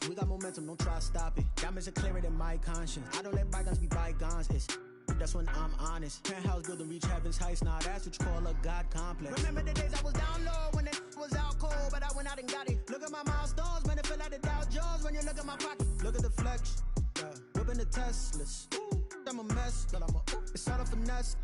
We got momentum, don't try to stop it. Diamonds are clearer than my conscience. I don't let bygones be bygones. That's when I'm honest. Penthouse building, reach heaven's heights. Nah, that's what you call a God complex. Remember the days I was down low when it was out cold, but I went out and got it. Look at my milestones, man, it feel like the Dow Jones when you look at my pocket. Look at the flex, yeah. Whipping the Teslas. I'm a mess, but it's all a finesse.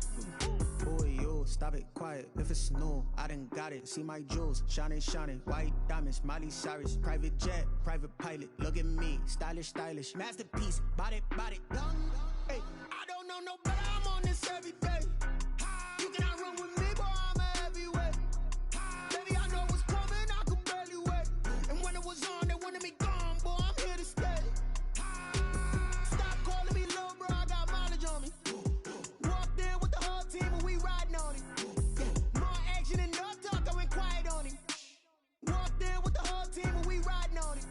Boy, you stop it, quiet. If it's new, I done got it. See my jewels, shining, shining. White diamonds, Miley Cyrus. Private jet, private pilot. Look at me, stylish, stylish. Masterpiece, body, body. Hey, I don't know no better. I'm on this every day. You cannot run with me, boy. I'm a heavyweight. Baby, I know what's coming. I could barely wait. And when it was on, they wanted me gone, boy. I'm here to stay. Stop calling me little bro. I got mileage on me. Walked in with the whole team and we riding on it. More action and no talk. I went quiet on it. Walked in with the whole team and we riding on it.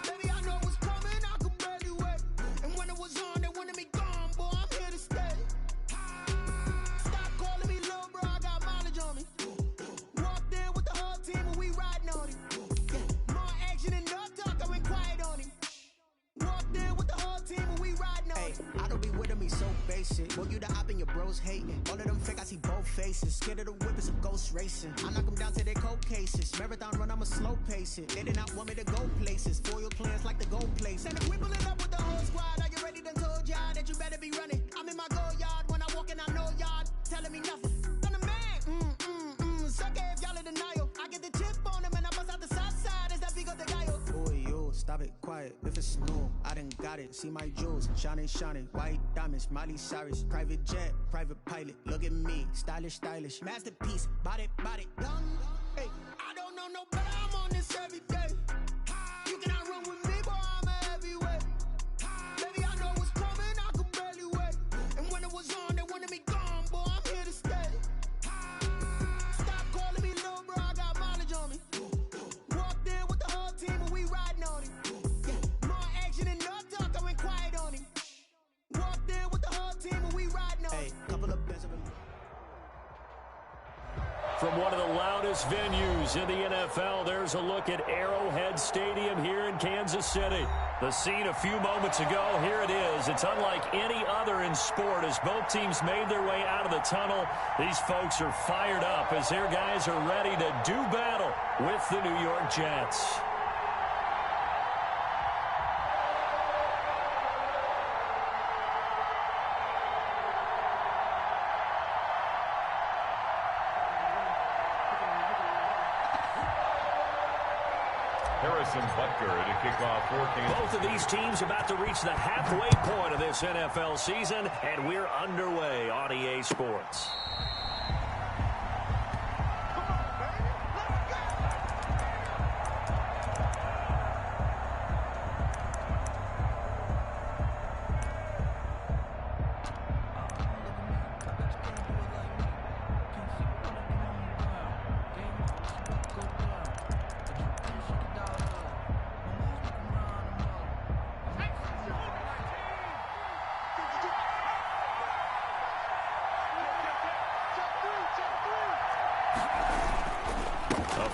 Baby, I know what's coming, I could barely wait. And when it was on, they wanted me gone, boy, I'm here to stay. Stop calling me little bro, I got mileage on me. Walked in with the whole team and we riding on it. More action and no talk, I went quiet on it. Walked in with the whole team and we riding on it. I don't be with me so basic. Boy, you the op and your bros hating. All of them fake, I see both faces. Scared of the whip, it's a ghost racing. I knock them down to their cold cases. Marathon run, I'ma slow pace it. They did not want me to go places. Foil plans like the gold place. And if we pulling up with the whole squad, are you ready? Done told y'all that you better be running. I'm in my go yard. When I walk in, I know y'all telling me nothing. I'm the man. Suck it if y'all in denial. I get the chip on them and I bust out the south side. It's that big of the guy. Boy, you stop it, quiet. If it's new, I done got it. See my jewels, shining, shining. White diamonds, Miley Cyrus. Private jet, private pilot. Look at me, stylish, stylish. Masterpiece, body, body. Hey, I don't know no better. I'm on this every day. You cannot run with me, boy. I'm a heavyweight. Baby, I know what's coming. I could barely wait. And when it was on, they wanted me gone, boy. I'm here to stay. Stop calling me little bro. I got mileage on me. Walked in with the whole team and we riding on it. More action and no talk. I went quiet on it. Walked in with the whole team and we riding on it. Couple of bets of them. From one of the loudest venues in the NFL, there's a look at Arrowhead Stadium here in Kansas City. The scene a few moments ago, here it is. It's unlike any other in sport as both teams made their way out of the tunnel. These folks are fired up as their guys are ready to do battle with the New York Jets. Harrison Butker to kick off for Kansas. Both of these teams about to reach the halfway point of this NFL season, and we're underway on EA Sports.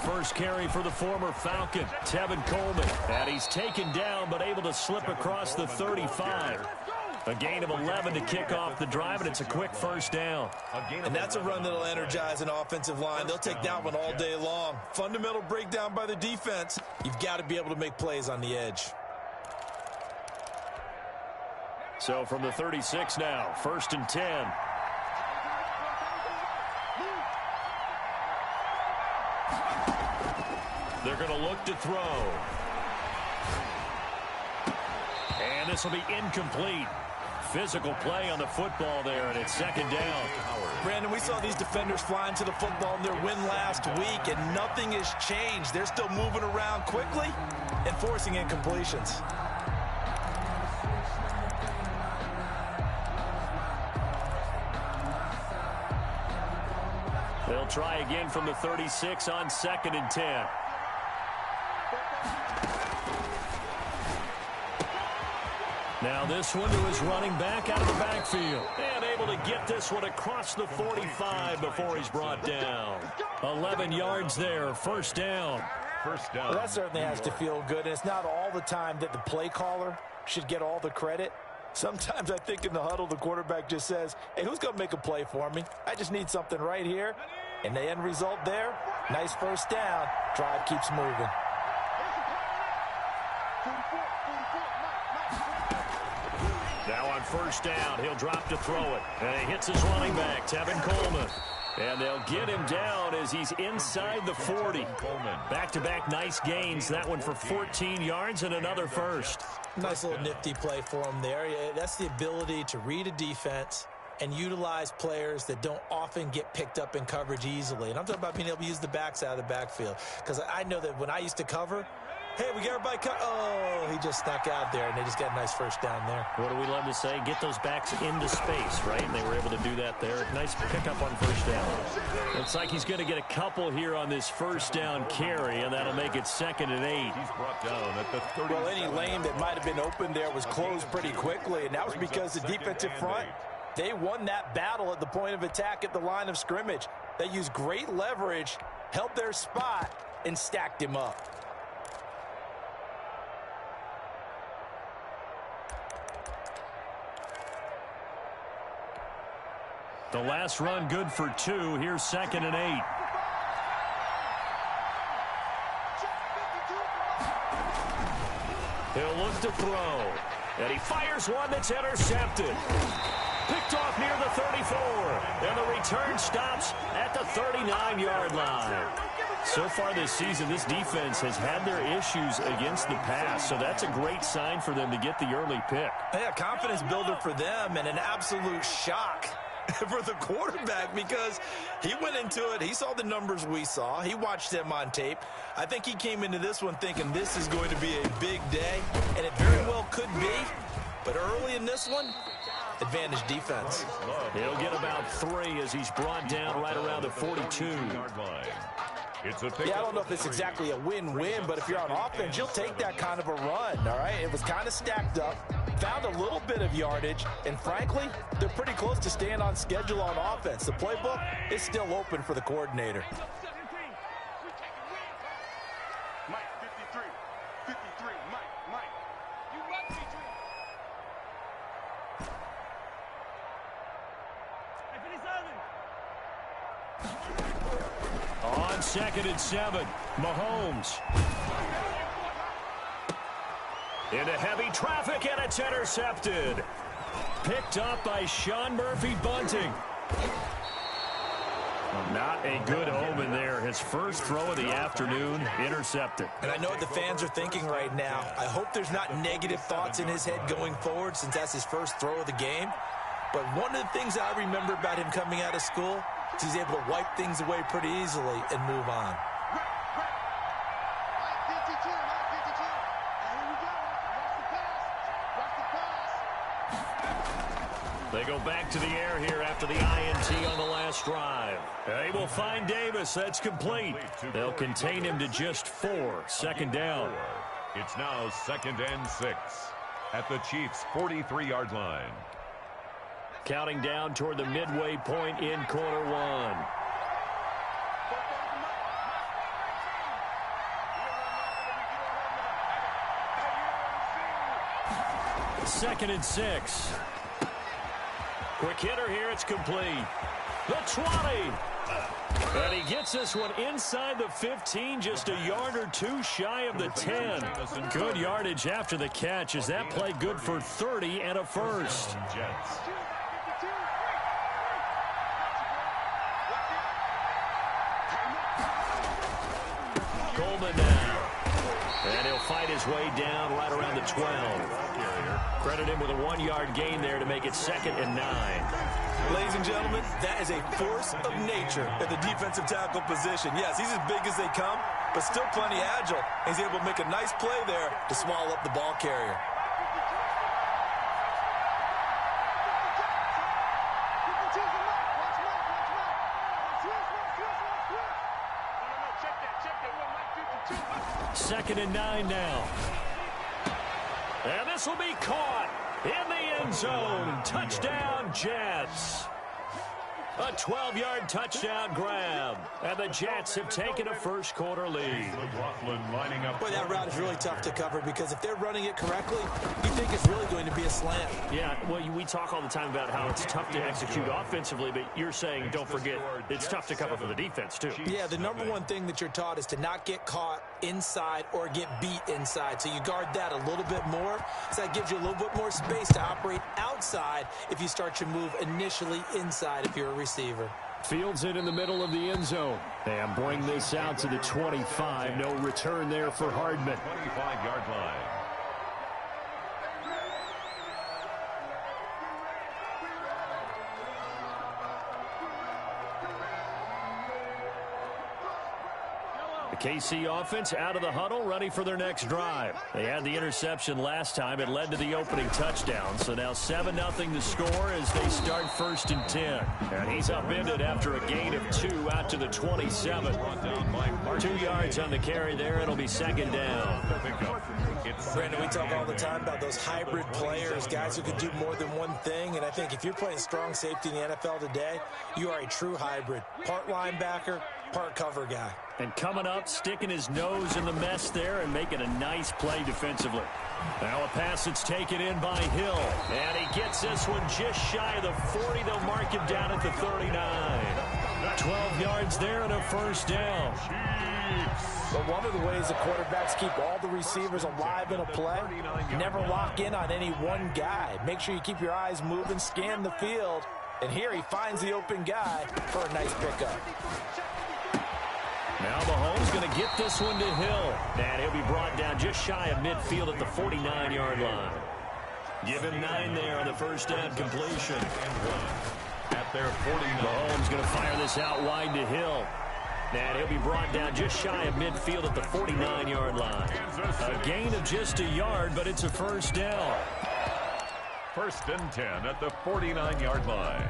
First carry for the former Falcon, Tevin Coleman. And he's taken down but able to slip across the 35. A gain of 11 to kick off the drive, and it's a quick first down. And that's a run that'll energize an offensive line. They'll take that one all day long. Fundamental breakdown by the defense. You've got to be able to make plays on the edge. So from the 36 now, 1st and 10. They're going to look to throw. And this will be incomplete. Physical play on the football there, and it's 2nd down. Brandon, we saw these defenders flying to the football in their win last week, and nothing has changed. They're still moving around quickly and forcing incompletions. They'll try again from the 36 on 2nd and 10. Now this one to his running back out of the backfield. And able to get this one across the 45 before he's brought down. 11 yards there, first down. First down. Well, that certainly has to feel good. And it's not all the time that the play caller should get all the credit. Sometimes I think in the huddle, the quarterback just says, hey, who's going to make a play for me? I just need something right here. And the end result there, nice first down. Drive keeps moving. Now on first down, he'll drop to throw it. And he hits his running back, Tevin Coleman. And they'll get him down as he's inside the 40. Back-to-back nice gains. That one for 14 yards and another first. Nice little nifty play for him there. That's the ability to read a defense and utilize players that don't often get picked up in coverage easily. And I'm talking about being able to use the backs out of the backfield. Because I know that when I used to cover, hey, we get everybody cut. Oh, he just snuck out there, and they just got a nice first down there. What do we love to say? Get those backs into space, right? And they were able to do that there. Nice pickup on first down. Looks like he's going to get a couple here on this first down carry, and that'll make it 2nd and 8. He's brought down at the 30. Well, any lane that might have been open there was closed pretty quickly, and that was because the defensive front, they won that battle at the point of attack at the line of scrimmage. They used great leverage, held their spot, and stacked him up. The last run good for 2. Here's 2nd and 8. He'll look to throw. And he fires one that's intercepted. Picked off near the 34. And the return stops at the 39-yard line. So far this season, this defense has had their issues against the pass. So that's a great sign for them to get the early pick. Yeah, confidence builder for them and an absolute shock for the quarterback because he went into it. He saw the numbers we saw. He watched them on tape. I think he came into this one thinking this is going to be a big day, and it very well could be. But early in this one, advantage defense. He'll get about 3 as he's brought down right around the 42. Yeah, I don't know if it's exactly a win-win, but if you're on offense, you'll take that kind of a run, all right? It was kind of stacked up, found a little bit of yardage, and frankly, they're pretty close to staying on schedule on offense. The playbook is still open for the coordinator. Mike, 53. 53, Mike. You run 53. On 2nd and 7, Mahomes. Into heavy traffic, and it's intercepted. Picked up by Sean Murphy-Bunting. Not a good omen there. His first throw of the afternoon, intercepted. And I know what the fans are thinking right now. I hope there's not negative thoughts in his head going forward since that's his first throw of the game. But one of the things I remember about him coming out of school is he's able to wipe things away pretty easily and move on. They go back to the air here after the INT on the last drive. They will find Davis. That's complete. They'll contain him to just 4. 2nd down. It's now 2nd and 6 at the Chiefs' 43-yard line. Counting down toward the midway point in quarter 1. 2nd and 6. Quick hitter here. It's complete. The 20. And he gets this one inside the 15, just a yard or 2 shy of the 10. Good yardage after the catch. Is that play good for 30 and a first? Coleman now. And he'll fight his way down right around the 12. Credit him with a 1-yard gain there to make it 2nd and 9. Ladies and gentlemen, that is a force of nature at the defensive tackle position. Yes, he's as big as they come, but still plenty agile. He's able to make a nice play there to swallow up the ball carrier. Second and 9 now. And this will be caught in the end zone. Touchdown, Jets. A 12-yard touchdown grab. And the Jets have taken a first-quarter lead. Lining up. Boy, that route is really tough to cover because if they're running it correctly, you think it's really going to be a slant. Yeah, well, we talk all the time about how it's tough to execute offensively, but you're saying, don't forget, it's tough to cover for the defense, too. Yeah, the number one thing that you're taught is to not get caught inside or get beat inside. So you guard that a little bit more. So that gives you a little bit more space to operate outside if you start your move initially inside if you're a receiver. Fields it in the middle of the end zone. And bring this out to the 25. No return there for Hardman. 25-yard line. The KC offense out of the huddle, ready for their next drive. They had the interception last time. It led to the opening touchdown. So now 7-0 to score as they start 1st and 10. And he's upended after a gain of 2 out to the 27. 2 yards on the carry there. It'll be second down. Brandon, we talk all the time about those hybrid players, guys who can do more than one thing. And I think if you're playing strong safety in the NFL today, you are a true hybrid. Part linebacker, part cover guy. And coming up, sticking his nose in the mess there and making a nice play defensively. Now a pass that's taken in by Hill. And he gets this one just shy of the 40. They'll mark him down at the 39. 12 yards there and a first down. But one of the ways the quarterbacks keep all the receivers alive in a play, never lock in on any one guy. Make sure you keep your eyes moving, scan the field. And here he finds the open guy for a nice pickup. Now Mahomes going to get this one to Hill. And he'll be brought down just shy of midfield at the 49-yard line. Give him 9 there on the first down completion. At their 49. Mahomes going to fire this out wide to Hill. And he'll be brought down just shy of midfield at the 49-yard line. A gain of just a yard, but it's a first down. 1st and 10 at the 49-yard line.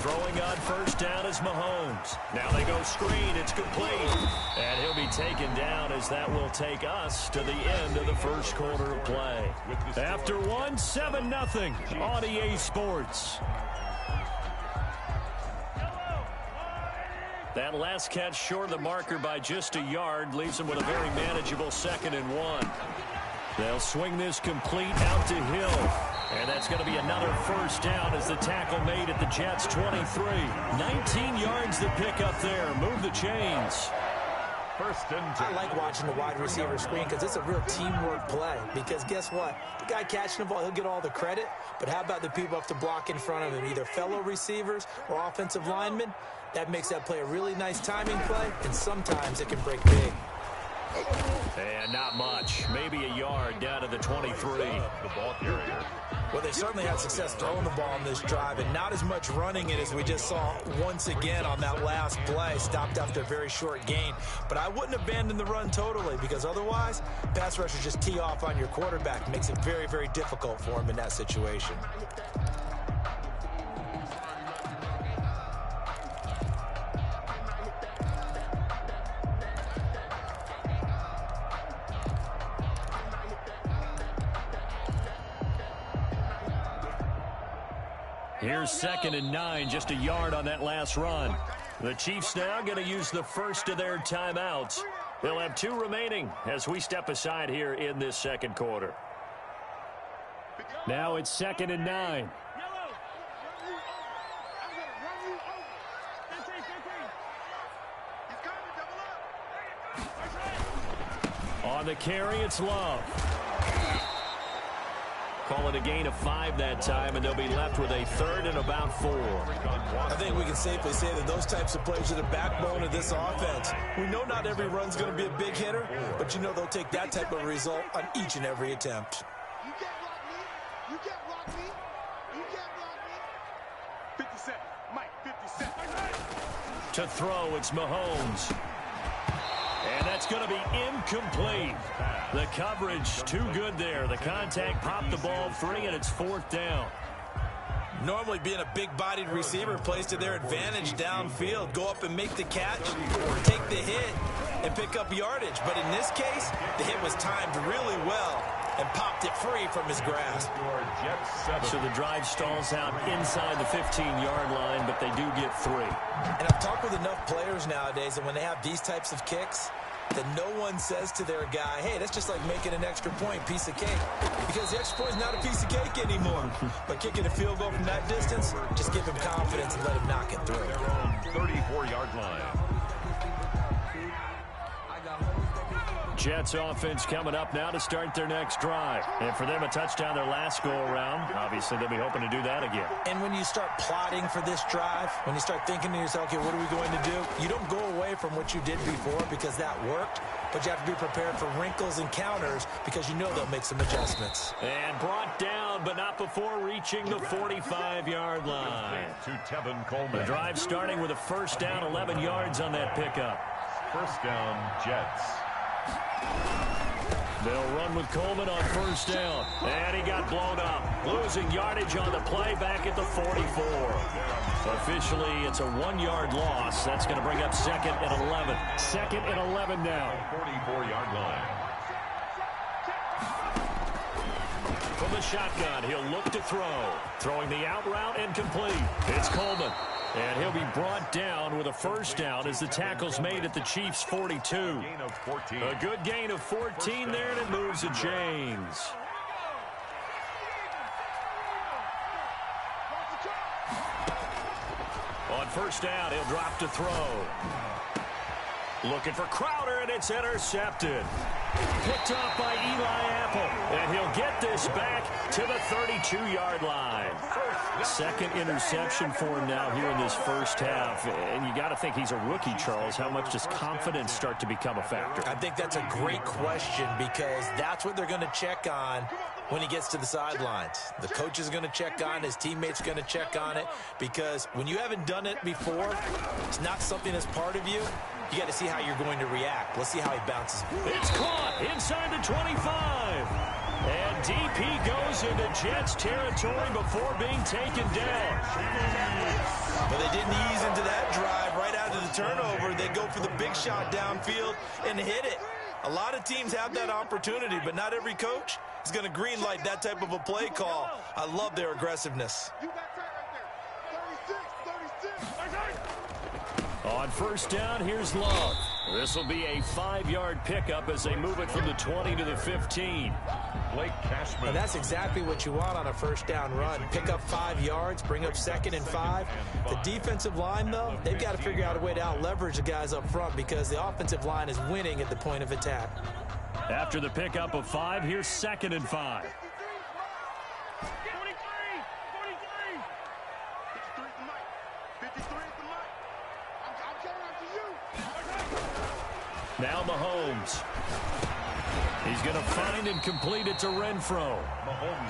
Throwing on first down is Mahomes. Now they go screen. It's complete. And he'll be taken down as that will take us to the end of the first quarter of play. After 7-0 on EA Sports. That last catch short of the marker by just a yard leaves them with a very manageable 2nd and 1. They'll swing this complete out to Hill. And that's going to be another first down as the tackle made at the Jets' 23. 19 yards to pick up there. Move the chains. 1st and 2. I like watching the wide receiver screen because it's a real teamwork play. Because guess what? The guy catching the ball, he'll get all the credit. But how about the people up to block in front of him, either fellow receivers or offensive linemen? That makes that play a really nice timing play, and sometimes it can break big. And not much. Maybe a yard down to the 23. The ball carrier. Well, they certainly had success throwing the ball on this drive, and not as much running it as we just saw once again on that last play. Stopped after a very short gain. But I wouldn't abandon the run totally, because otherwise, pass rushers just tee off on your quarterback. Makes it very, very difficult for him in that situation. Here's 2nd and 9, just a yard on that last run. The Chiefs now going to use the first of their timeouts. They'll have 2 remaining as we step aside here in this second quarter. Now it's 2nd and 9. On the carry, it's Love. Call it a gain of 5 that time, and they'll be left with a 3rd and about 4. I think we can safely say that those types of plays are the backbone of this offense. We know not every run's going to be a big hitter, but you know they'll take that type of result on each and every attempt. You can't block me. You can't block me. You can't block me. 50 Cent, Mike. To throw, it's Mahomes. And that's going to be incomplete. The coverage too good there. The contact popped the ball free, and it's 4th down. Normally being a big-bodied receiver plays to their advantage downfield. Go up and make the catch, take the hit, and pick up yardage. But in this case, the hit was timed really well and popped it free from his grasp. So the drive stalls out inside the 15-yard line, but they do get 3. And I've talked with enough players nowadays, and when they have these types of kicks, that no one says to their guy, hey, that's just like making an extra point, piece of cake. Because the extra point is not a piece of cake anymore. But kicking a field goal from that distance, just give him confidence and let him knock it through. Their own 34-yard line. Jets offense coming up now to start their next drive. And for them, a touchdown their last go-around. Obviously, they'll be hoping to do that again. And when you start plotting for this drive, when you start thinking to yourself, okay, what are we going to do? You don't go away from what you did before because that worked, but you have to be prepared for wrinkles and counters because you know they'll make some adjustments. And brought down, but not before reaching the 45-yard line. To Tevin Coleman. The drive starting with a first down, 11 yards on that pickup. First down, Jets. They'll run with Coleman on first down. And he got blown up. Losing yardage on the play back at the 44. Officially, it's a 1-yard loss. That's going to bring up 2nd and 11. 2nd and 11 now. 44-yard line. From the shotgun, he'll look to throw. Throwing the out route and complete. It's Coleman. And he'll be brought down with a first down as the tackle's made at the Chiefs' 42. Gain of 14. A good gain of 14 there, and it moves to James. On first down, he'll drop to throw. Looking for Crowder, and it's intercepted. Picked off by Eli Apple, and he'll get this back to the 32-yard line. 2nd interception for him now here in this first half. And you got to think he's a rookie, Charles. How much does confidence start to become a factor? I think that's a great question because that's what they're going to check on when he gets to the sidelines. The coach is going to check on, his teammates going to check on it, because when you haven't done it before, it's not something that's part of you. You got to see how you're going to react. Let's see how he bounces. It's caught inside the 25. And DP goes into Jets territory before being taken down. But they didn't ease into that drive right after the turnover. They go for the big shot downfield and hit it. A lot of teams have that opportunity, but not every coach is going to green light that type of a play call. I love their aggressiveness. On first down, here's Love. This will be a 5-yard pickup as they move it from the 20 to the 15. Blake Cashman. And that's exactly what you want on a first down run. Pick up 5 yards, bring up 2nd and 5. The defensive line, though, they've got to figure out a way to out-leverage the guys up front because the offensive line is winning at the point of attack. After the pickup of 5, here's 2nd and 5. Now Mahomes. He's going to find and complete it to Renfro.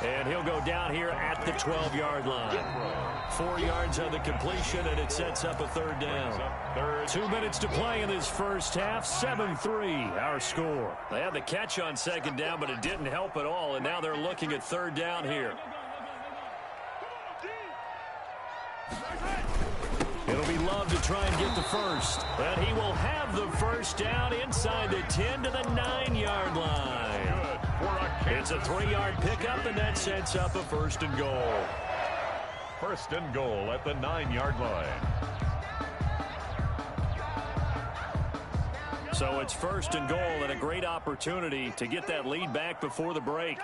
And he'll go down here at the 12-yard line. 4 yards on the completion, and it sets up a 3rd down. 2 minutes to play in this first half. 7-3, our score. They had the catch on 2nd down, but it didn't help at all, and now they're looking at 3rd down here. It'll be Love to try and get the first. But he will have the first down inside the 10 to the 9-yard line. It's a 3-yard pickup, and that sets up a 1st and goal. 1st and goal at the 9-yard line. So it's 1st and goal and a great opportunity to get that lead back before the break.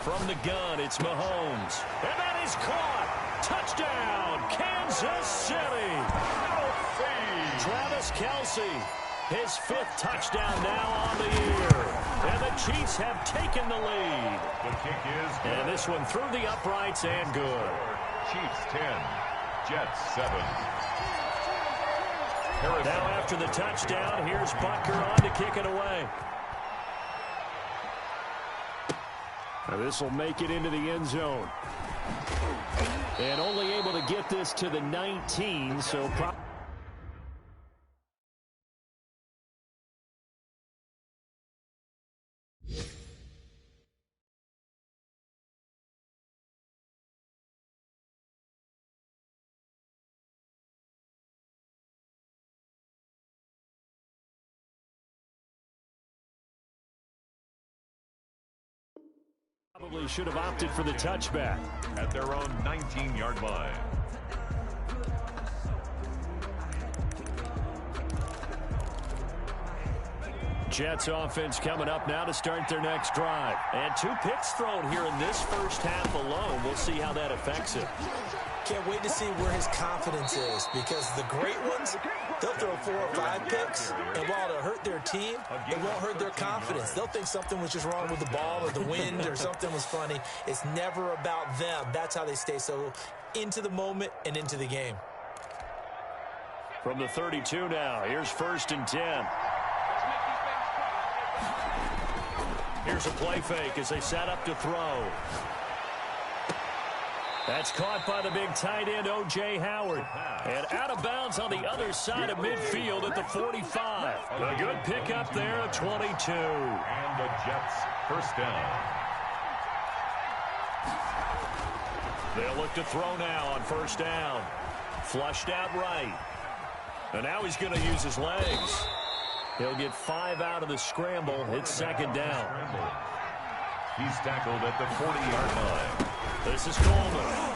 From the gun, it's Mahomes. And that is caught. Touchdown, Kansas City. Travis Kelce, his 5th touchdown now on the year. And the Chiefs have taken the lead. The kick is good. And this one through the uprights and good. Chiefs 10, Jets 7. Now after the touchdown, here's Butker on to kick it away. Now this will make it into the end zone. And only able to get this to the 19, so probably should have opted for the touchback. At their own 19-yard line. Jets offense coming up now to start their next drive. And 2 picks thrown here in this first half alone. We'll see how that affects him. Can't wait to see where his confidence is, because the great ones, they'll throw 4 or 5 picks, and while it'll hurt their team, it won't hurt their confidence. They'll think something was just wrong with the ball or the wind or something was funny. It's never about them. That's how they stay so into the moment and into the game. From the 32 now, here's 1st and 10. Here's a play fake as they set up to throw. That's caught by the big tight end, O.J. Howard. And out of bounds on the other side of midfield at the 45. A good pickup there at 22. And the Jets first down. They'll look to throw now on 1st down. Flushed out right. And now he's going to use his legs. He'll get 5 out of the scramble. It's 2nd down. He's tackled at the 40-yard line. This is Coleman.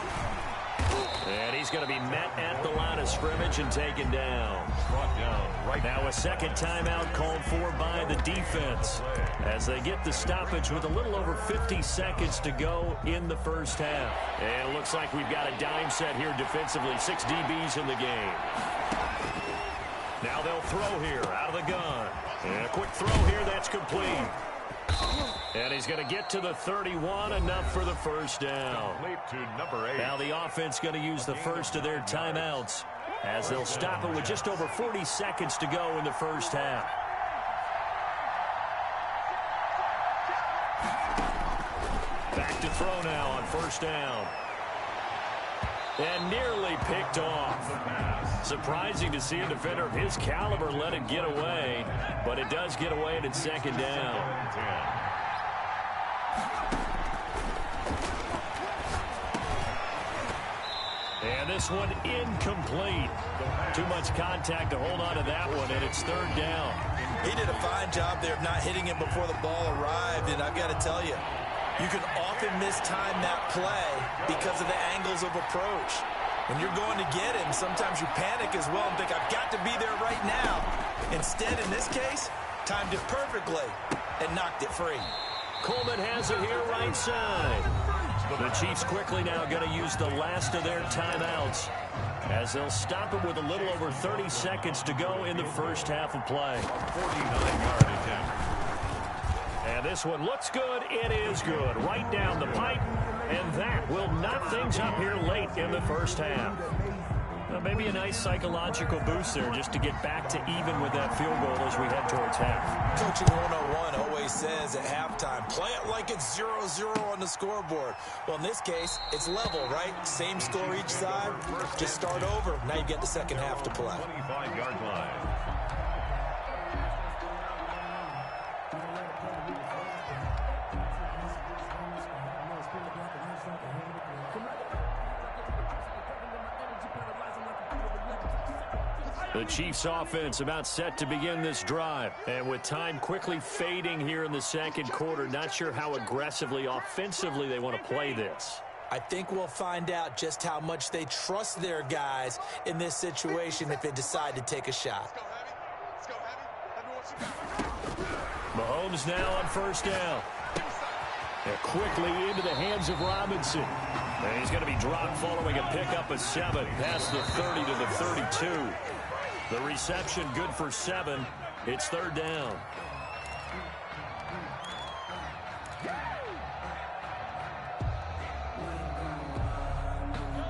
And he's going to be met at the line of scrimmage and taken down. Brought down right now. A second timeout called for by the defense as they get the stoppage with a little over 50 seconds to go in the first half. And it looks like we've got a dime set here defensively. 6 DBs in the game. Now they'll throw here out of the gun. And a quick throw here that's complete. And he's going to get to the 31, enough for the first down. To number 8. Now the offense going to use the first of their timeouts as they'll stop it with just over 40 seconds to go in the first half. Back to throw now on 1st down. And nearly picked off. Surprising to see a defender of his caliber let it get away, but it does get away and it's 2nd down. And this one incomplete. Too much contact to hold on to that one, and it's 3rd down. He did a fine job there of not hitting it before the ball arrived, and I've got to tell you, you can often mistime that play because of the angles of approach. When you're going to get him, sometimes you panic as well and think, I've got to be there right now. Instead, in this case, timed it perfectly and knocked it free. Coleman has it here right side. The Chiefs quickly now going to use the last of their timeouts as they'll stop it with a little over 30 seconds to go in the first half of play. 49-yard attempt. And this one looks good. It is good. Right down the pipe. And that will knock things up here late in the first half. Maybe a nice psychological boost there just to get back to even with that field goal as we head towards half. Coaching 101 always says at halftime, play it like it's 0-0 on the scoreboard. Well, in this case, it's level, right? Same score each side. Just start over. Now you get the second half to play. 25-yard line. The Chiefs offense about set to begin this drive. And with time quickly fading here in the second quarter, not sure how aggressively, offensively they want to play this. I think we'll find out just how much they trust their guys in this situation if they decide to take a shot. Mahomes now on 1st down. And quickly into the hands of Robinson. And he's going to be dropped following a pickup of 7 past the 30 to the 32. The reception good for 7. It's 3rd down.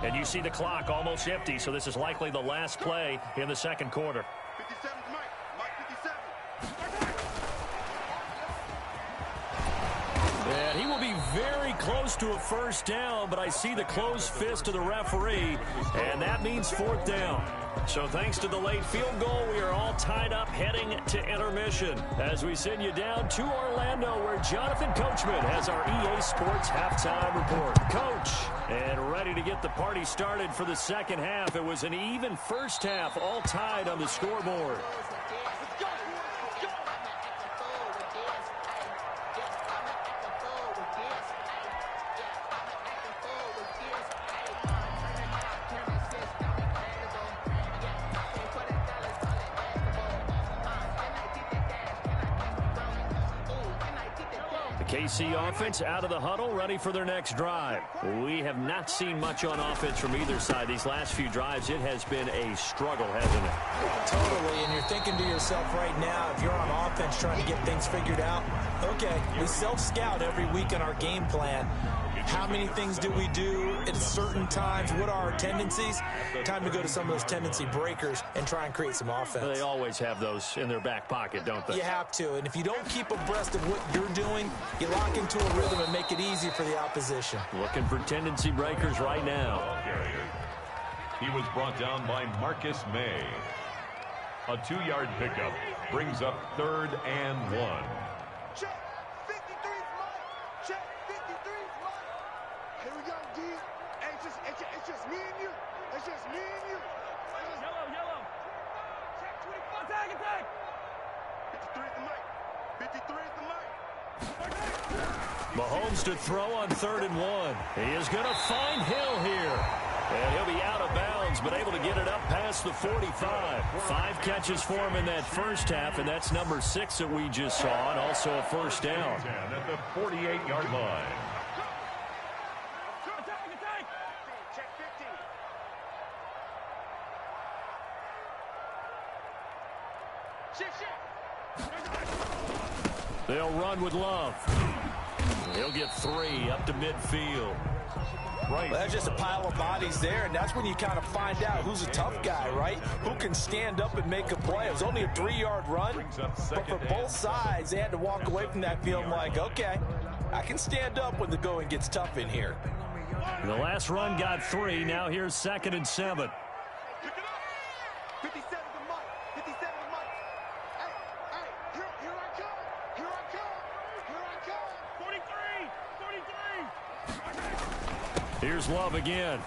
And you see the clock almost empty, so this is likely the last play in the second quarter. 57 Mike 57. And he will be very close to a first down, but I see the closed fist of the referee, and that means fourth down. So thanks to the late field goal, we are all tied up heading to intermission as we send you down to Orlando, where Jonathan Coachman has our EA Sports halftime report. Coach, and ready to get the party started for the second half. It was an even first half, all tied on the scoreboard. KC offense out of the huddle, ready for their next drive. We have not seen much on offense from either side. These last few drives, it has been a struggle, hasn't it? Totally, and you're thinking to yourself right now, if you're on offense trying to get things figured out, okay, we self-scout every week on our game plan. How many things do we do at certain times? What are our tendencies? Time to go to some of those tendency breakers and try and create some offense. They always have those in their back pocket, don't they? You have to, and if you don't keep abreast of what you're doing, you lock into a rhythm and make it easy for the opposition. Looking for tendency breakers right now. He was brought down by Marcus May. A 2-yard pickup brings up 3rd and 1. Check. 53's mine. Check. 53's mine. Here we go, D. Hey, it's just me and you. It's just me and you. Yellow. Check 24. Attack. 53's the mic. 53's the mic. Mahomes to throw on 3rd and 1. He is going to find Hill here. And he'll be out of bounds, but able to get it up past the 45. 5 catches for him in that first half, and that's number 6 that we just saw, and also a first down. At the 48-yard line. Attack. Check 15. Shit. They'll run with Love. He'll get 3 up to midfield. Right. Well, that's just a pile of bodies there, and that's when you kind of find out who's a tough guy, right? Who can stand up and make a play. It was only a 3-yard run, but for both sides, they had to walk away from that feeling like, okay, I can stand up when the going gets tough in here. The last run got 3. Now here's 2nd and 7. Pick it up. 57's the mic. 57's the mic. Hey, here I come. 43. Here's Love again.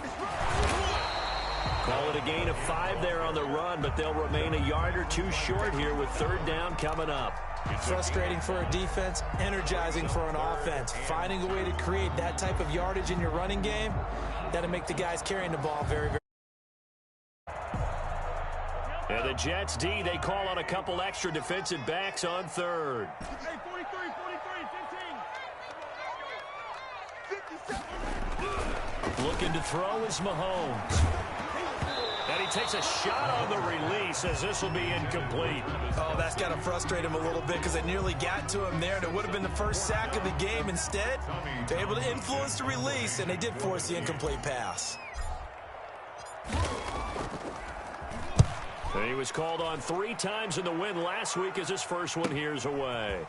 Call it a gain of 5 there on the run, but they'll remain a yard or 2 short here with 3rd down coming up. Frustrating for a defense, energizing for an offense. Finding a way to create that type of yardage in your running game, that'll make the guys carrying the ball very, very. And the Jets D, they call on a couple extra defensive backs on 3rd. Hey, 43, 15. 57. Looking to throw is Mahomes. And he takes a shot on the release as this will be incomplete. Oh, that's got to frustrate him a little bit because it nearly got to him there, and it would have been the first sack of the game. Instead, they're able to influence the release, and they did force the incomplete pass. And he was called on 3 times in the win last week as his first one here's away.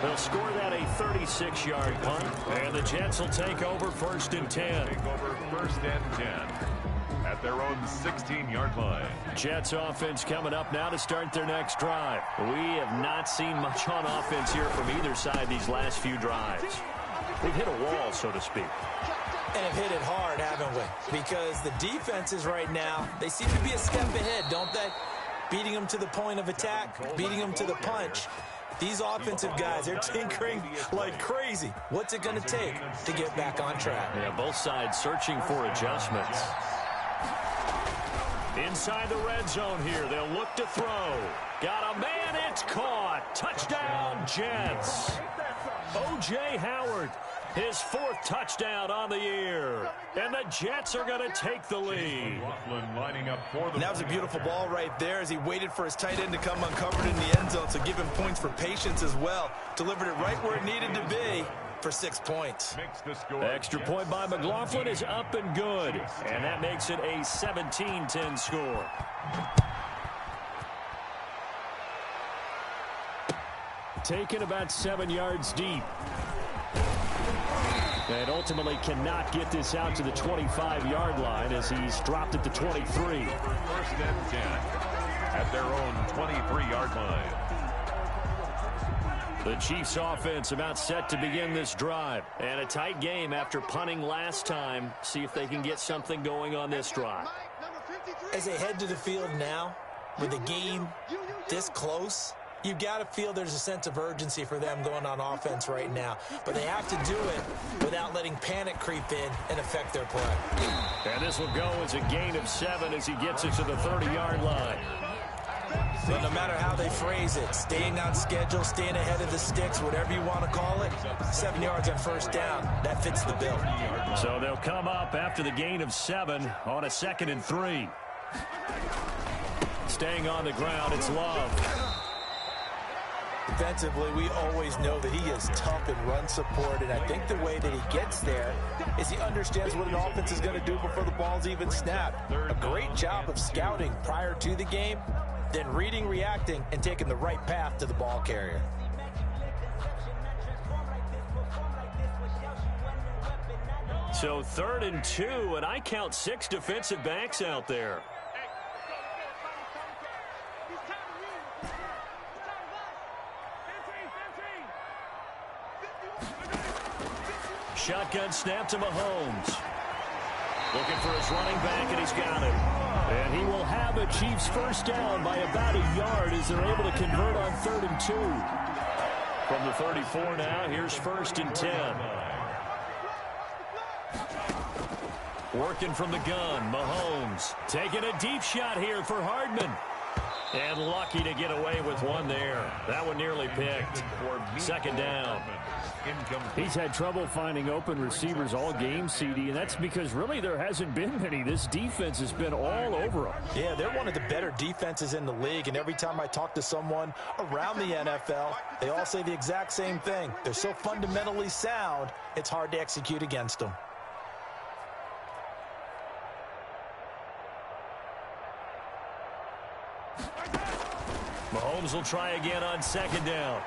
They'll score that a 36-yard punt, and the Jets will take over 1st and 10. Take over 1st and 10 at their own 16-yard line. Jets offense coming up now to start their next drive. We have not seen much on offense here from either side these last few drives. We've hit a wall, so to speak. And have hit it hard, haven't we? Because the defenses right now, they seem to be a step ahead, don't they? Beating them to the point of attack, beating them to the punch. These offensive guys, they're tinkering like crazy. What's it going to take to get back on track? Yeah, both sides searching for adjustments. Inside the red zone here, they'll look to throw. Got a man, it's caught. Touchdown, Jets. O.J. Howard, his 4th touchdown on the year. And the Jets are going to take the lead. Lining up for the. And that was a beautiful ball right there as he waited for his tight end to come uncovered in the end zone, so give him points for patience as well. Delivered it right where it needed to be for 6 points. Extra point by McLaughlin is up and good. And that makes it a 17-10 score. taken about 7 yards deep. And ultimately cannot get this out to the 25-yard line as he's dropped at the 23. 1st and 10 at their own 23-yard line. The Chiefs offense about set to begin this drive. And a tight game after punting last time. See if they can get something going on this drive. As they head to the field now, with the game this close, you've got to feel there's a sense of urgency for them going on offense right now. But they have to do it without letting panic creep in and affect their play. And this will go as a gain of 7 as he gets it to the 30-yard line. So no matter how they phrase it, staying on schedule, staying ahead of the sticks, whatever you want to call it, 7 yards on 1st down, that fits the bill. So they'll come up after the gain of 7 on a 2nd and 3. Staying on the ground, it's Love. Defensively, we always know that he is tough in run support, and I think the way that he gets there is he understands what an offense is going to do before the ball's even snapped. A great job of scouting prior to the game, then reading, reacting, and taking the right path to the ball carrier. So 3rd and 2, and I count 6 defensive backs out there. Shotgun snap to Mahomes. Looking for his running back, and he's got it. And he will have a Chiefs 1st down by about a yard as they're able to convert on 3rd and 2. From the 34 now, here's 1st and 10. Working from the gun, Mahomes taking a deep shot here for Hardman. And lucky to get away with one there. That one nearly picked. 2nd down. He's had trouble finding open receivers all game, CD, and that's because really there hasn't been many. This defense has been all over them. Yeah, they're one of the better defenses in the league, and every time I talk to someone around the NFL, they all say the exact same thing. They're so fundamentally sound, it's hard to execute against them. Mahomes will try again on 2nd down.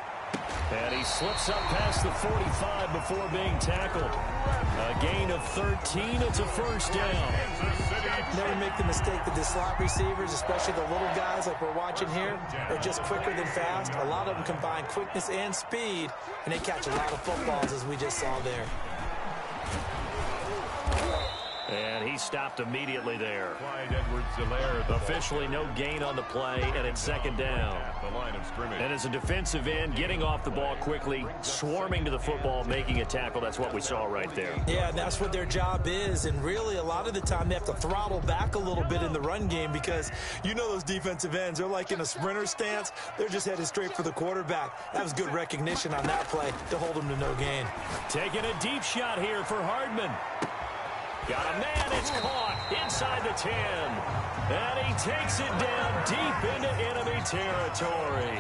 And he slips up past the 45 before being tackled. A gain of 13. It's a 1st down. Never make the mistake that the slot receivers, especially the little guys like we're watching here, are just quicker than fast. A lot of them combine quickness and speed, and they catch a lot of footballs, as we just saw there. And he stopped immediately there. Clyde Edwards-Helaire. Officially no gain on the play, and it's 2nd down. The line of scrimmage. And as a defensive end, getting off the ball quickly, swarming to the football, making a tackle, that's what we saw right there. Yeah, and that's what their job is, and really a lot of the time they have to throttle back a little bit in the run game because you know those defensive ends, they're like in a sprinter stance. They're just headed straight for the quarterback. That was good recognition on that play to hold him to no gain. Taking a deep shot here for Hardman. Got a man, it's caught inside the 10. And he takes it down deep into enemy territory.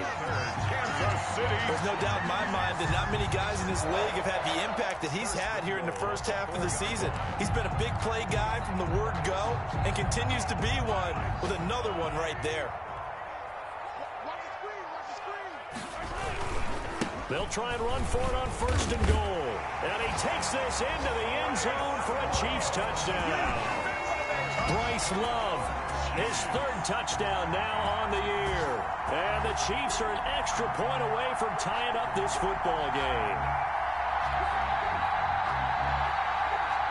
Kansas City. There's no doubt in my mind that not many guys in this league have had the impact that he's had here in the 1st half of the season. He's been a big play guy from the word go and continues to be one with another one right there. They'll try and run for it on 1st and goal. And he takes this into the end zone for a Chiefs touchdown. Bryce Love, his 3rd touchdown now on the year. And the Chiefs are an extra point away from tying up this football game.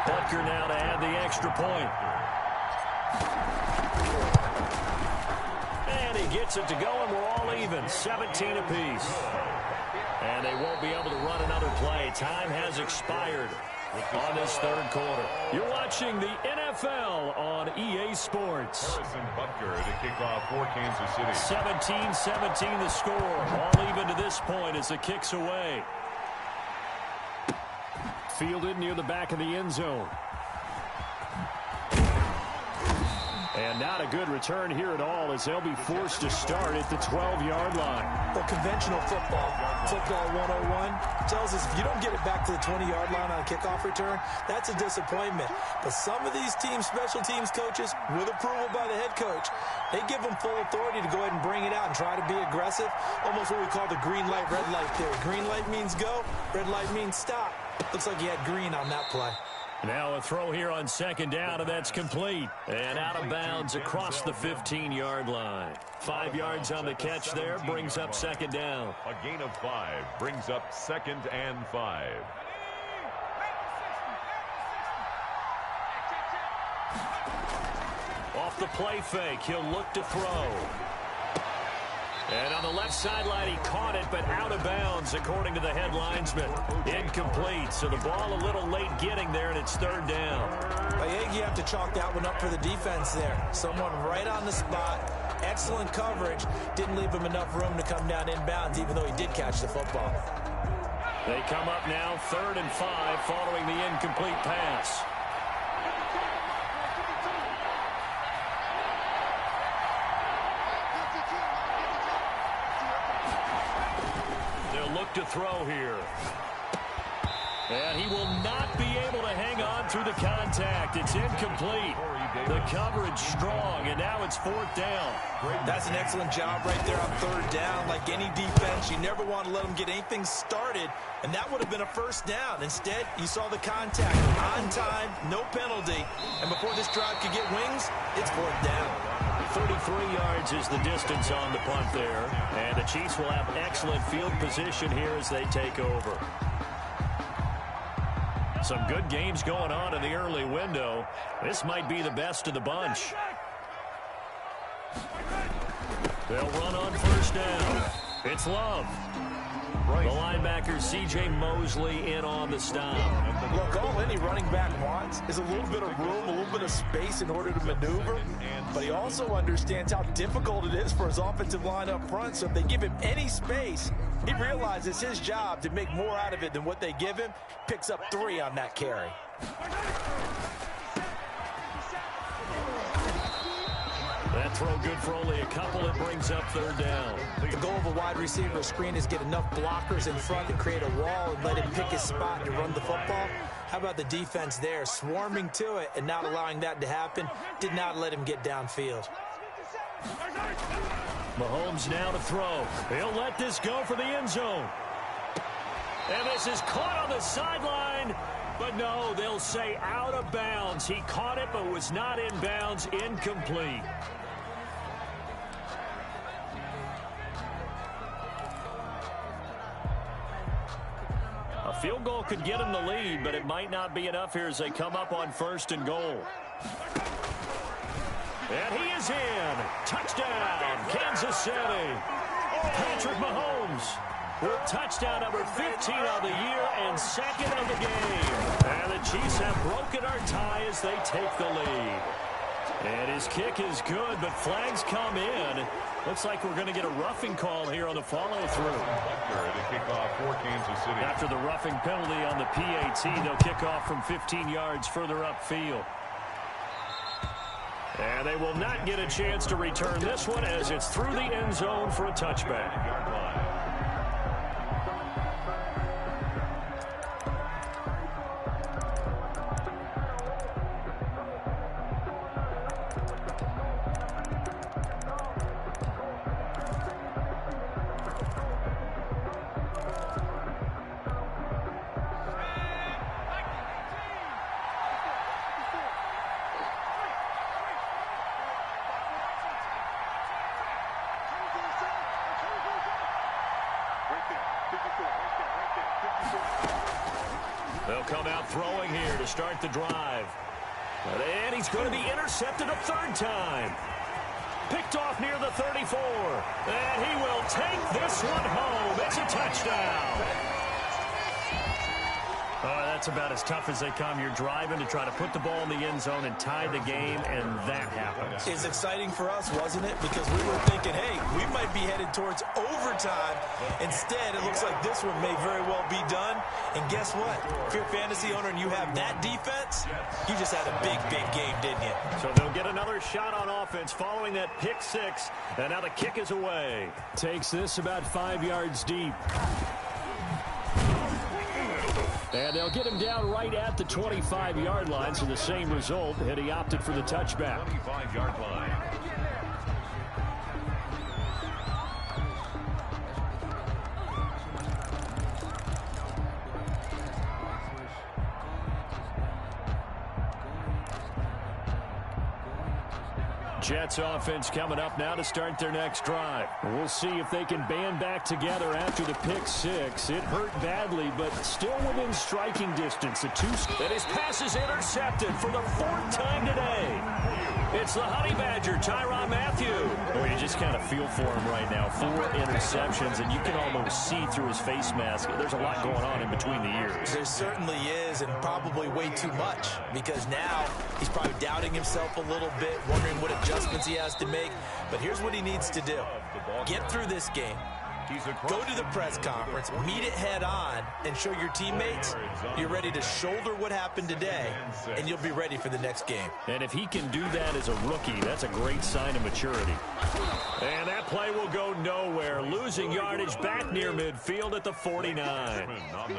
Butker now to add the extra point. And he gets it to go, and we're all even, 17 apiece. And they won't be able to run another play. Time has expired on this 3rd quarter. You're watching the NFL on EA Sports. Harrison Butker to kick off for Kansas City. 17-17 the score. All even to this point as the kick's away. Fielded near the back of the end zone. And not a good return here at all, as they'll be forced to start at the 12-yard line. Well, conventional football 101, tells us if you don't get it back to the 20-yard line on a kickoff return, that's a disappointment. But some of these special teams coaches, with approval by the head coach, they give them full authority to go ahead and bring it out and try to be aggressive. Almost what we call the green light, red light theory. Green light means go, red light means stop. Looks like he had green on that play. Now a throw here on second down, and that's complete. And out of bounds across the 15-yard line. 5 yards on the catch there, brings up second down. A gain of 5 brings up 2nd and 5. Off the play fake, he'll look to throw. And on the left sideline, he caught it, but out of bounds, according to the head linesman. Incomplete, so the ball a little late getting there, and it's third down. I think you have to chalk that one up for the defense there. Someone right on the spot, excellent coverage, didn't leave him enough room to come down inbounds, even though he did catch the football. They come up now, 3rd and 5, following the incomplete pass. To throw here. And he will not be able to hang on through the contact. It's incomplete. The coverage strong, and now it's 4th down. That's an excellent job right there on 3rd down. Like any defense, you never want to let them get anything started, and that would have been a 1st down. Instead, you saw the contact on time, no penalty, and before this drive could get wings, it's 4th down. 33 yards is the distance on the punt there. And the Chiefs will have excellent field position here as they take over. Some good games going on in the early window. This might be the best of the bunch. They'll run on 1st down. It's Love. The linebacker, C.J. Mosley, in on the stop. Look, all any running back wants is a little bit of room, a little bit of space in order to maneuver. But he also understands how difficult it is for his offensive line up front. So if they give him any space, he realizes it's his job to make more out of it than what they give him. Picks up 3 on that carry. That throw good for only a couple. It brings up 3rd down. The goal of a wide receiver screen is get enough blockers in front to create a wall and let him pick his spot to run the football. How about the defense there, swarming to it and not allowing that to happen? Did not let him get downfield. Mahomes now to throw. He'll let this go for the end zone. And this is caught on the sideline. But no, they'll say out of bounds. He caught it but was not in bounds. Incomplete. A field goal could get him the lead, but it might not be enough here as they come up on 1st and goal. And he is in. Touchdown, Kansas City. Patrick Mahomes with touchdown number 15 of the year and 2nd of the game. And the Chiefs have broken our tie as they take the lead. And his kick is good, but flags come in. Looks like we're going to get a roughing call here on the follow-through. After the roughing penalty on the PAT, they'll kick off from 15 yards further upfield. And they will not get a chance to return this one as it's through the end zone for a touchback. They'll come out throwing here to start the drive. And he's going to be intercepted a 3rd time. Picked off near the 34. And he will take this one home. It's a touchdown. Oh, that's about as tough as they come. You're driving to try to put the ball in the end zone and tie the game, and that happens. It's exciting for us, wasn't it? Because we were thinking, hey, we might be headed towards overtime. Instead, it looks like this one may very well be done. And guess what? If you're a fantasy owner and you have that defense, you just had a big, big game, didn't you? So they'll get another shot on offense following that pick six, and now the kick is away. Takes this about 5 yards deep. And they'll get him down right at the 25-yard line, so the same result, and he opted for the touchback. 25-yard line. Jets offense coming up now to start their next drive. We'll see if they can band back together after the pick six. It hurt badly, but still within striking distance. And his pass is intercepted for the 4th time today. It's the Honey Badger, Tyrann Mathieu. Boy, you just kind of feel for him right now. 4 interceptions, and you can almost see through his face mask. There's a lot going on in between the ears. There certainly is, and probably way too much, because now he's probably doubting himself a little bit, wondering what adjustments he has to make. But here's what he needs to do. Get through this game. Go to the press conference, meet it head on, and show your teammates you're ready to shoulder what happened today, and you'll be ready for the next game. And if he can do that as a rookie, that's a great sign of maturity. And that play will go nowhere. Losing yardage back near midfield at the 49.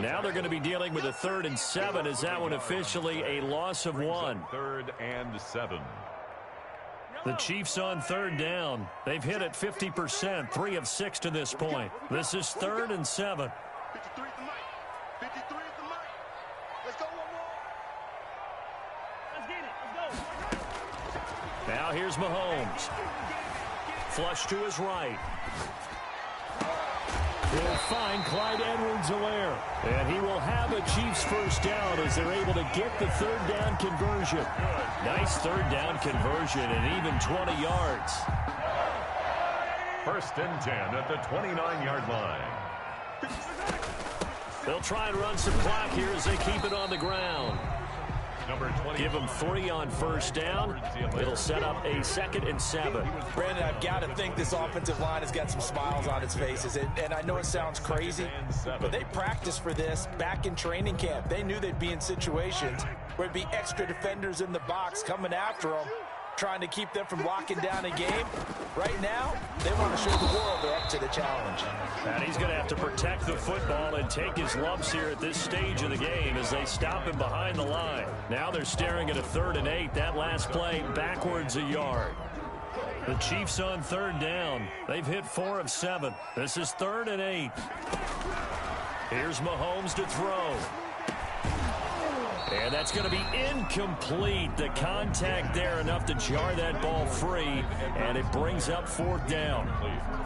Now they're going to be dealing with a 3rd and 7. Is that one officially a loss of 1? 3rd and 7. The Chiefs on 3rd down. They've hit it 50%, 3 of 6 to this point. This is 3rd and 7. 53 at the mic. 53 at the mic. Let's go one more. Let's get it. Let's go. Now here's Mahomes. Flush to his right. He'll find Clyde Edwards-Helaire. And he will have a Chiefs first down as they're able to get the 3rd down conversion. Nice 3rd down conversion and even 20 yards. 1st and 10 at the 29-yard line. They'll try and run some clock here as they keep it on the ground. Number 20. Give them 3 on 1st down. It'll set up a 2nd and 7. Brandon, I've got to think this offensive line has got some smiles on its faces. And I know it sounds crazy, but they practiced for this back in training camp. They knew they'd be in situations where there'd be extra defenders in the box coming after them, trying to keep them from locking down a game. Right now, they want to show the world they're up to the challenge. And he's going to have to protect the football and take his lumps here at this stage of the game as they stop him behind the line. Now they're staring at a 3rd and 8. That last play backwards a yard. The Chiefs on 3rd down. They've hit 4 of 7. This is 3rd and 8. Here's Mahomes to throw. And that's going to be incomplete. The contact there enough to jar that ball free, and it brings up 4th down.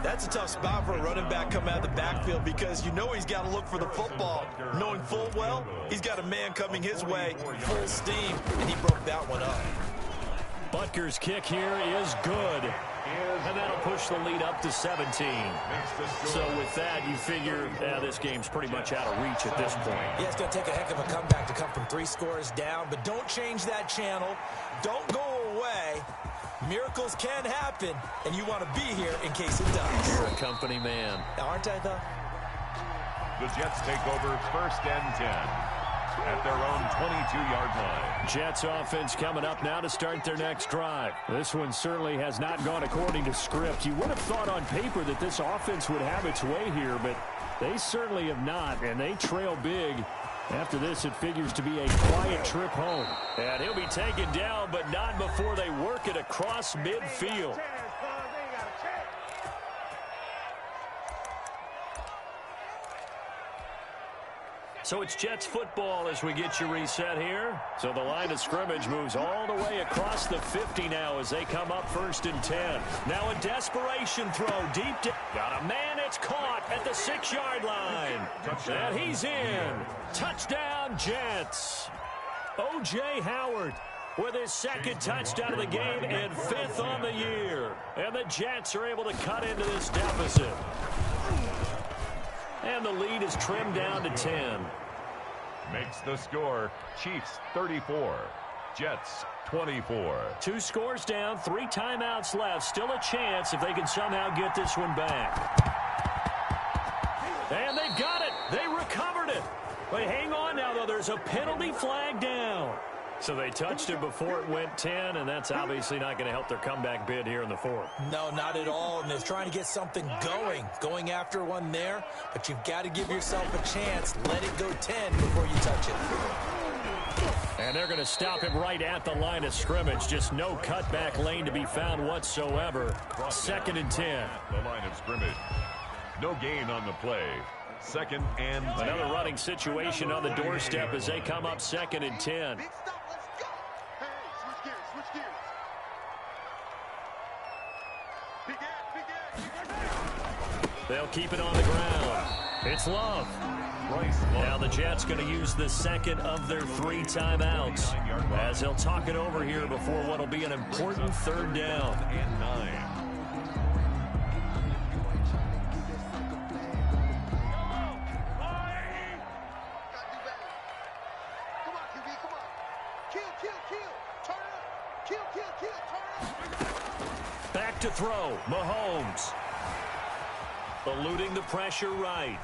That's a tough spot for a running back coming out of the backfield because you know he's got to look for the football, knowing full well he's got a man coming his way, full steam, and he broke that one up. Butker's kick here is good. And that'll push the lead up to 17. So with that, you figure this game's pretty much out of reach at this point. Yeah, it's going to take a heck of a comeback to come from 3 scores down, but don't change that channel. Don't go away. Miracles can happen, and you want to be here in case it does. You're a company man. Aren't I, though? The Jets take over 1st and 10 at their own 22-yard line. Jets offense coming up now to start their next drive. This one certainly has not gone according to script. You would have thought on paper that this offense would have its way here, but they certainly have not, and they trail big. After this, it figures to be a quiet trip home. And he'll be taken down, but not before they work it across midfield. So it's Jets football as we get you reset here. So the line of scrimmage moves all the way across the 50 now as they come up 1st and 10. Now a desperation throw deep down. Got a man, it's caught at the 6-yard line. And he's in. Touchdown, Jets. O.J. Howard with his 2nd touchdown of the game and 5th on the year. And the Jets are able to cut into this deficit. And the lead is trimmed down to 10. Makes the score Chiefs 34, Jets 24. 2 scores down, 3 timeouts left. Still a chance if they can somehow get this one back. And they've got it. They recovered it. But hang on now, though. There's a penalty flag down. So they touched it before it went 10, and that's obviously not going to help their comeback bid here in the 4th. No, not at all, and they're trying to get something going after one there, but you've got to give yourself a chance. Let it go 10 before you touch it. And they're going to stop him right at the line of scrimmage. Just no cutback lane to be found whatsoever. 2nd and 10. The line of scrimmage. No gain on the play. 2nd and 10. Another running situation on the doorstep as they come up 2nd and 10. Big stop, let's go. Hey, switch gears, switch gears. Big ass. They'll keep it on the ground. It's Love. Now the Jets going to use the 2nd of their 3 timeouts as they'll talk it over here before what will be an important 3rd down. And 9. Back to throw. Mahomes. Eluding the pressure right.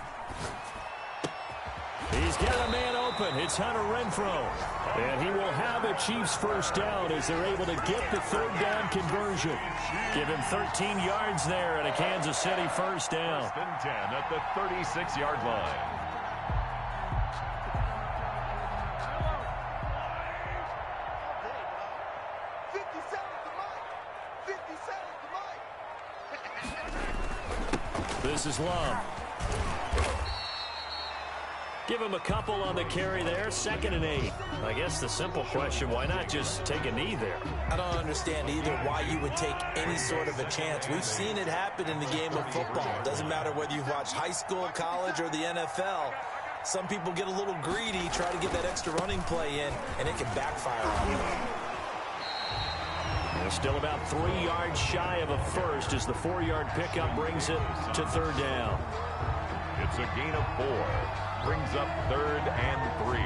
He's got a man open. It's Hunter Renfrow. And he will have a Chiefs 1st down as they're able to get the 3rd down conversion. Give him 13 yards there and a Kansas City 1st down. 1st and 10 at the 36-yard line. This is Love. Give him a couple on the carry there. 2nd and 8. I guess the simple question, why not just take a knee there? I don't understand either why you would take any sort of a chance. We've seen it happen in the game of football. It doesn't matter whether you've watched high school, college, or the NFL. Some people get a little greedy, try to get that extra running play in, and it can backfire on them. They're still about 3 yards shy of a 1st as the 4-yard pickup brings it to 3rd down. It's a gain of 4. Brings up 3rd and 3.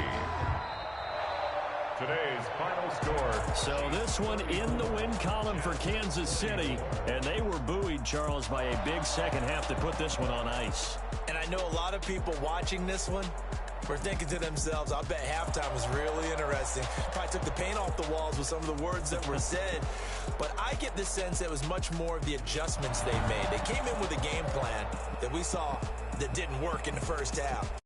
Today's final score. So this one in the win column for Kansas City. And they were buoyed, Charles, by a big second half to put this one on ice. And I know a lot of people watching this one were thinking to themselves, I bet halftime was really interesting. Probably took the paint off the walls with some of the words that were said. But I get the sense that it was much more of the adjustments they made. They came in with a game plan that we saw that didn't work in the 1st half.